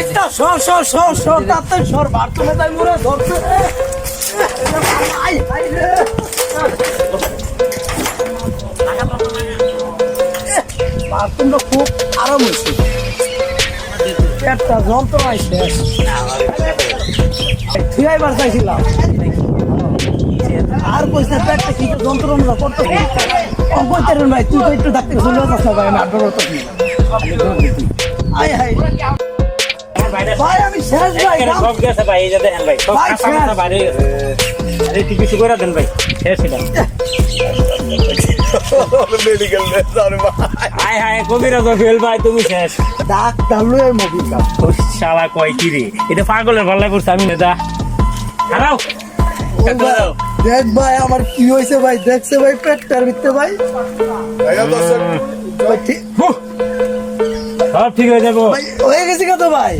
সর তাতে সর বাথরুমে তাই মোরে ধরছে বাথরুমটা খুব আরাম হয়েছে পেটটা যন্ত্রণায় শেষ ফিরাইবার চাইছিলাম আর পয়সা পেটটা কি যন্ত্রণা করতে কইতে ভাই তুই তো একটু ডাক্তার শুনলে যাস না ভাই আমি আড্ডা করতে আয় হায় ভাই আমি শেষ ভাই সব গেছে ভাই এই যে দেখেন ভাই সব কাঁচা মাথা বাইরে গেছে আরে ঠিক কিছু করে দেন ভাই শেষ এটা মেডিকেল নেসার ভাই হায় হায় কবিরাজ ফেল ভাই তুমি শেষ ডাক্তার লয়ে মোবিল কাপ ও শালা কয় কি রে এটা পাগলের ভাল্লাই করছে আমি নেতা হারাও দেখ ভাই আমার কি হয়েছে ভাই দেখছে ভাই পেটটার ভিতরে ভাই ভাইয়া দর্শক ভাই, ঠিক সব ঠিক হয়ে যাবো ভাই হয়ে গেছে কত ভাই